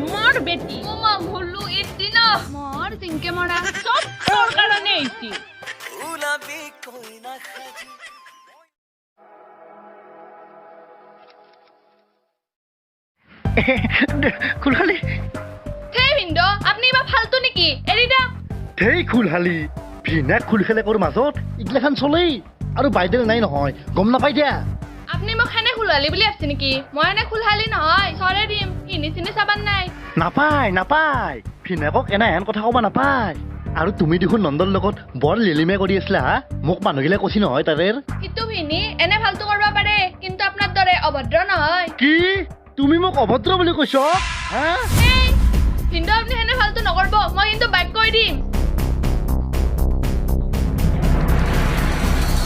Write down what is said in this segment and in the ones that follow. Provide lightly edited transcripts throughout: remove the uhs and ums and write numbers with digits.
मोर बेटी मामा भुल्लू इतना मोर तिनके मरा सब तोर कारणे आइছি খুলখালি হে ভিন্দো আপনি বা ফালতু নেকি এৰি দা ধেই খুলখালি ভিনাক খুলখালেকৰ মাজত ইগলাখান চলেই আৰু বাইদেউ নাই নহয় গম নাপাই দিয়া আপনি মোক খানে খুলালি বুলি আছে নেকি মই এনে খুলহালি নহয় সৰে দিম কিনি চিনি চাবান নাই নাপায় ভিনাকক এনাহেন কথা ক'ব নাপায় আৰু তুমি দেখোন নন্দৰ লগত বৰ লিলিমে কৰি আছিলা হা মোক মানুহগিলা কৈছি নহয় তাৰেৰ কিন্তু ভিনি এনে ফালতু কৰিব পাৰে কিন্তু আপোনাৰ দৰে অভদ্ৰ নহয় কি তুমি মোক অভদ্ৰ বুলি কৈছ হা এই ভিন্দো আপনি এনে ফালতু নকৰব মই কিন্তু বাইক কৈ দিম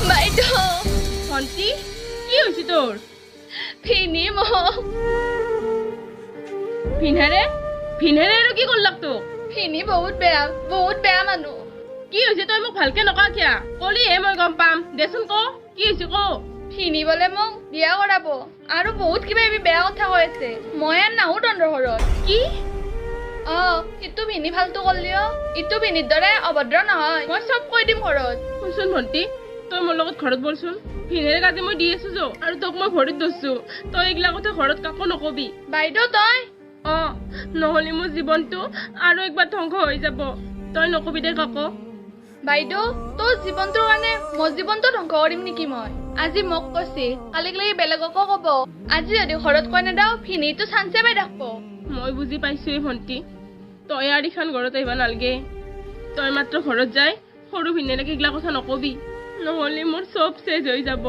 বাইদেউ ভন্টি কি হৈছে তোৰ ভিনি মোক ভিনেৰে আৰু কি কৰলাক তোক ভিনি বহুত বেয়া মানুহ কি হৈছে তই মোক ভালকে নকওঁ কিয়া কলিহে মই গম পাম দেচোন ক কি হৈছে ক ভিনি বলে মোক বিয়া কৰাব আৰু বহুত কিবা বেয়া কথা কৈ আছে মই আৰ নাহো তন্দৰ ঘৰত কি ইটো ভিনি ফালতু কৰলিও ইটো ভিনিৰ দৰে অভদ্ৰ নহয় মই চব কৈ দিম ঘৰত শুনচোন ভন্টি তই মোৰ লগত ঘৰত বলচোন ভিনেৰে কাজে মই দি আছো যো আৰু তোক মই ভৰিত ধৰছো তই এইগিলা কথা ঘৰত কাকো নকবি বাইদেউ তই নহলে মোৰ জীৱনটো আৰু একবাৰ ধ্বংস হৈ যাব তই নকবি দে কাকো বাইদেউ তোৰ জীৱনটোৰ কাৰণে মোৰ জীৱনটো ধ্বংস কৰিম নেকি মই আজি মোক কৈছে কালিক লাগি বেলেগকো কব আজি যদি ঘৰত কৈ নেদাও ভিনিটো চান্সে পাই থাকিব মই বুজি পাইছোৱে ভন্টি তই আৰু ইখান ঘৰত আহিব নালগে তই মাত্ৰ ঘৰত যাই সৰু ভিনেৰেক এইগিলা কথা নকবি নহলে মোৰ চব চেজ হৈ যাব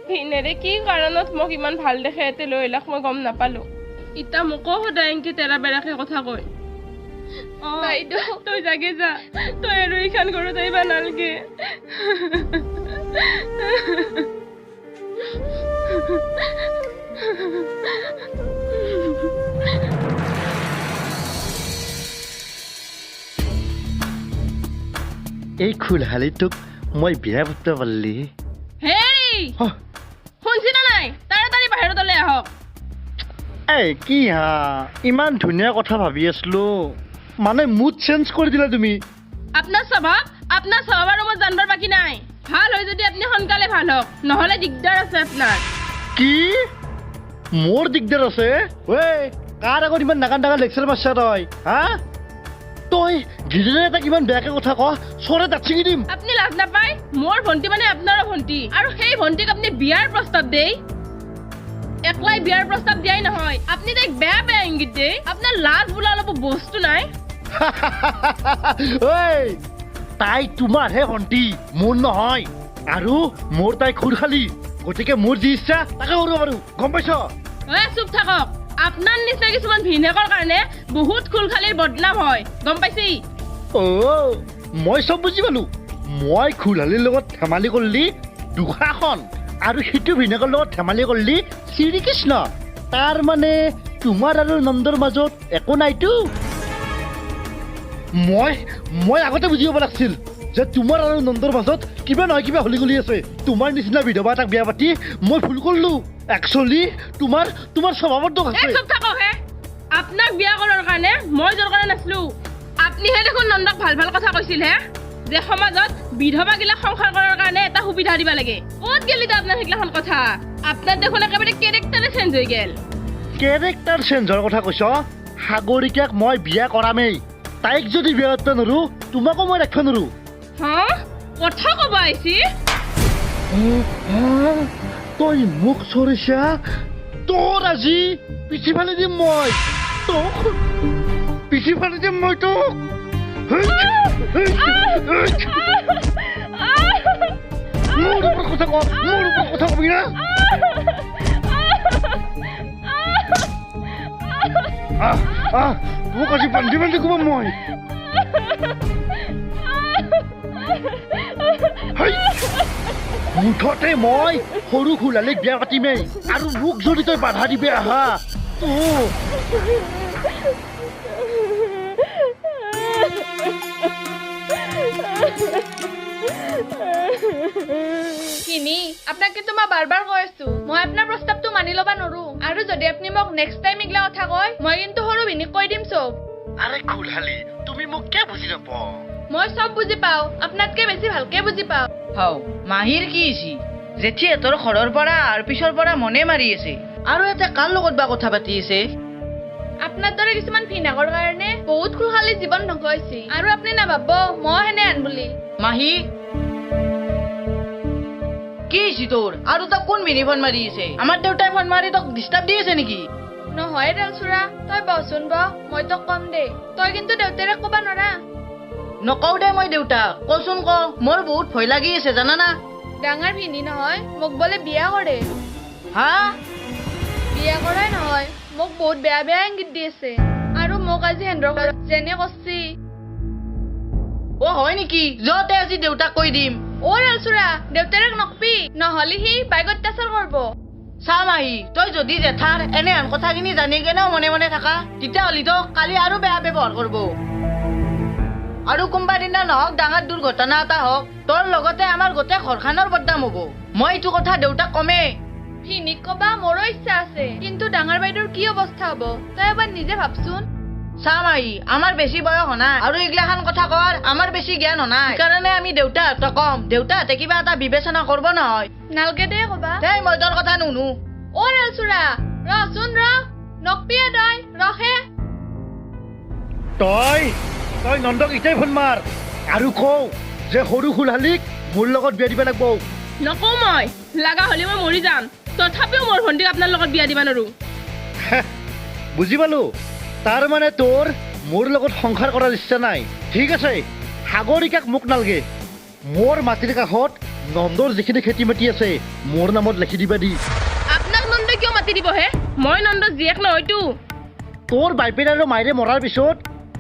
ভিনেৰে কি কাৰণত মোক ইমান ভাল দেখে এতে লৈ আহিলাক মই গম নাপালো ইতা মোকো সদায় এনকে তেৰা বেৰাকে কথা কয় বাইদেউ তই জাগে যা তই আৰু ইখান ঘৰত আহিব নালগে এই খুলখালিটোক মই বিয়া পাতিব পাৰিলি হেৰি শুনছি না নাই তাড়াতাড়ি বাহিৰত ওলাই আহক এই কি হা ইমান ধুনীয়া কথা ভাবি আছিলো মানে মুড চেঞ্জ কৰি দিলা তুমি আপোনাৰ স্বভাৱ আৰু মই জানবাৰ বাকী নাই ভাল হয় যদি আপুনি সোনকালে ভাল হওক নহলে দিগদাৰ আছে আপোনাৰ কি মোৰ দিগদাৰ আছে ঐ কাৰ আগত ইমান নাকান ডাঙৰ লেকচাৰ মাৰছা তই হা তই গিৰিৰে এটা কিমান বেয়াকে কথা ক চৰে দাঁত ছিঙি দিম আপুনি লাজ নাপায় মোৰ ভণ্টি মানে আপোনাৰো ভণ্টি আৰু সেই ভণ্টিক আপুনি বিয়াৰ প্ৰস্তাৱ দেই একলাই বিয়াৰ প্ৰস্তাৱ দিয়াই নহয় আপুনি তাইক বেয়া ইংগিত দেই আপোনাৰ লাজ বোলা অলপ বস্তু নাই ঐ তাই তোমাৰহে ভণ্টি মোৰ নহয় আৰু মোৰ তাই খুলখালি গতিকে মোৰ যি ইচ্ছা তাকে কৰিব পাৰো গম পাইছ চুপ থাকক আপোনাৰ নিচিনা কিছুমান ভিনেকৰ কাৰণে বহুত খুলখালিৰ বদনাম হয় গম পাইছি মই চব বুজি পালো মই খুলখালিৰ লগত ধেমালি কৰিলি দুখাখন আৰু সিটো ভিনেকৰ লগত ধেমালি কৰিলি শ্ৰীকৃষ্ণ তাৰ মানে তোমাৰ আৰু নন্দৰ মাজত একো নাইতো মই আগতে বুজি পাব লাগিছিল যে তোমাৰ আৰু নন্দৰ মাজত কিবা নহয় কিবা হলি গলি আছে তোমাৰ নিচিনা বিধৱা এটাক বিয়া পাতি মই ভুল কৰিলো একচুৱেলি তোমাৰ স্বভাৱৰ দোষ আছে চুপ থাকক হে আপোনাক বিয়া কৰাৰ কাৰণে মই জোৰ কৰা নাছিলো আপুনিহে দেখোন নন্দক ভাল কথা কৈছিল হে যে সমাজত বিধৱা গিলা সংসাৰ কৰাৰ কাৰণে এটা সুবিধা দিব লাগে ক'ত গেলি তো আপোনাৰ সেইগিলাখন কথা আপোনাৰ দেখোন একেবাৰে কেৰেক্টাৰে চেঞ্জ হৈ গেল কেৰেক্টাৰ চেঞ্জৰ কথা কৈছ সাগৰিকাক মই বিয়া কৰামেই তাইক যদি বিয়া পাতিব নোৱাৰো তোমাকো মই ৰাখিব নোৱাৰো কথা ক'ব আহিছি তই মোক চৰিছা তোৰ আজি পিছি ফালি দিম মই তোক পিছি ফালি দিম মই তোক মোৰ ওপৰত কথা কবি না মোক আজি বান্ধি ক'ব মই মুঠতে মই সৰু খুলালিক বিয়া পাতিমেই আৰু মোক যদি তই বাধা দিবি আহা ভিনি আপোনাক কিন্তু মই বাৰ কৈ আছো মই আপোনাৰ প্ৰস্তাৱটো মানি ল'বা নৰো আৰু যদি আপুনি মোক নেক্সট টাইম ইগলা কথা কয় মই কিন্তু সৰু ভিনিক কৈ দিম চব আৰে খুলহালি তুমি মোক কিয় বুজি নাপাও মই চব বুজি পাওঁ আপোনাতকে বেছি ভালকে বুজি পাওঁ হাও মাহিৰ কি হৈছে জেঠি এতৰ ঘৰৰ পৰা আৰু পিছৰ পৰা মনে মাৰি আছে আৰু এটা কাৰ লগত বা কথা পাতি আছে আপোনাৰ দৰে কিছুমান ভিনাকৰ কাৰণে বহুত খুলখালি জীৱন ধ্বংস হৈছে আৰু আপুনি নাভাবব মই হেনে আন বুলি মাহি কি হৈছে তোৰ আৰু তই কোন মিনি ফোন মাৰি আছে আমাৰ দেউতাই ফোন মাৰি তোক ডিষ্টাৰ্ব দি আছে নেকি নহয় ৰেলচুৰা তই বচোন মই তোক কম দে তই কিন্তু দেউতাৰে ক'বা নৰা নকওঁ দে মই দেউতাক কচোন ক মোৰ বহুত ভয় লাগি আছে জানানা ডাঙৰ ভিনি নহয় মোক বোলে বিয়া কৰে হা বিয়া কৰাই নহয় মোক বহুত বেয়া বেয়া ইংগিত দি আছে আৰু মোক আজি হেন্দ্ৰ ঘৰত যেনে কছি অ হয় নেকি যতে আজি দেউতাক কৈ দিম অ ৰেলচুৰা দেউতাৰে নকবি নহলে সি বাইক অত্যাচাৰ কৰিব চা মাহি তই যদি জেঠাৰ এনে আন কথাখিনি জানি কেনেও মনে মনে থাকা তেতিয়াহ'লেতো কালি আৰু বেয়া ব্যৱহাৰ কৰিব আৰু কোনোবা দিনা নহওক ডাঙৰ দুৰ্ঘটনা এটা হওক তোৰ লগতে আমাৰ গোটেই ঘৰখনৰ বদনাম হ'ব মই এইটো কথা দেউতাক কমেই ভিনিক কবা মোৰো ইচ্ছা আছে কিন্তু ডাঙৰ বাইদেউৰ কি অৱস্থা হ'ব তই এবাৰ নিজে ভাবচোন চা মাহি আমাৰ বেছি বয়স হোৱা নাই আৰু এইগিলাখান কথা কোৱাৰ আমাৰ বেছি জ্ঞান হোৱা নাই সেইকাৰণে আমি দেউতাহঁতক কম দেউতাহঁতে কিবা এটা বিবেচনা কৰিব নহয় নালকে দে কবা সেই মই তোৰ কথা নুনু অ ৰেলচুৰা ৰচোন নকপিয়ে তই ৰখে তই তই নন্দক ইটাই ফোন মাৰ আৰু কওঁ যে সৰু খুলহালিক মোৰ লগত বিয়া দিব লাগিব নকওঁ মই লাগা হ'লে মই মৰি যাম তথাপিও মোৰ ভণ্টিক আপোনাৰ লগত বিয়া দিবা নোৱাৰো বুজি পালো তাৰ মানে তোৰ মোৰ লগত সংসাৰ কৰাৰ ইচ্ছা নাই ঠিক আছে সাগৰিকাক মোক নালগে মোৰ মাটিৰ কাষত নন্দৰ যিখিনি খেতি মাটি আছে মোৰ নামত লিখি দিবা দি আপোনাক নন্দই কিয় মাতি দিব হে মই নন্দৰ জীয়েক নহয়তো তোৰ বাইপেন আৰু মাইৰে মৰাৰ পিছত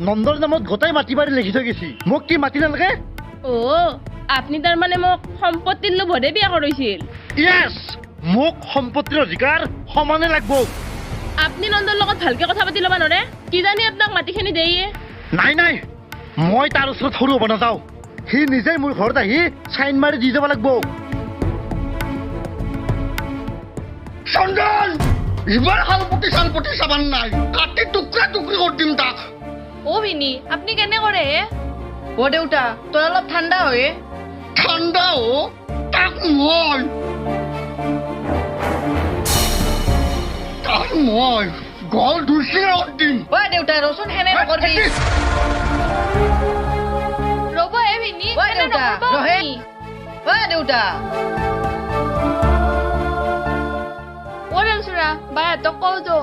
নন্দৰ নামত গোটাই মাটি বাৰী লিখি থৈ গৈছি মোক কি মাটি নালাগে অ আপুনি তাৰমানে মোক সম্পত্তিৰ লোভতে বিয়া কৰিছিল য়েছ মোক সম্পত্তিৰ অধিকাৰ সমানে লাগব আপুনি নন্দৰ লগত ভালকে কথা পাতি ল'বা নোৱাৰে কিজানি আপোনাক মাটিখিনি দিয়ে নাই নাই মই তাৰ ওচৰত সৰু হ'ব নাযাওঁ সি নিজে মোৰ ঘৰত আহি চাইন মাৰি দি যাব লাগিব চন্দন ইবাৰ শালপতি চালপতি চাবান নাই কাটি টুকৰা টুকৰি কৰি দিম তাক অ ভিনি আপুনি কেনে কৰে হে অ দেউতা তই অলপ ঠাণ্ডা হৈ ঠাণ্ডা অ তাক মই গল দুচিঙে দিম ঐ দেউতা ৰচোন হেনে নকৰবি ৰ'ব হে ভিনি ঐ এনে দেউতা নকৰিব ৰহে আপুনি। ঐ দেউতা অ ৰেলচুৰা বাই হাতক কওঁ যো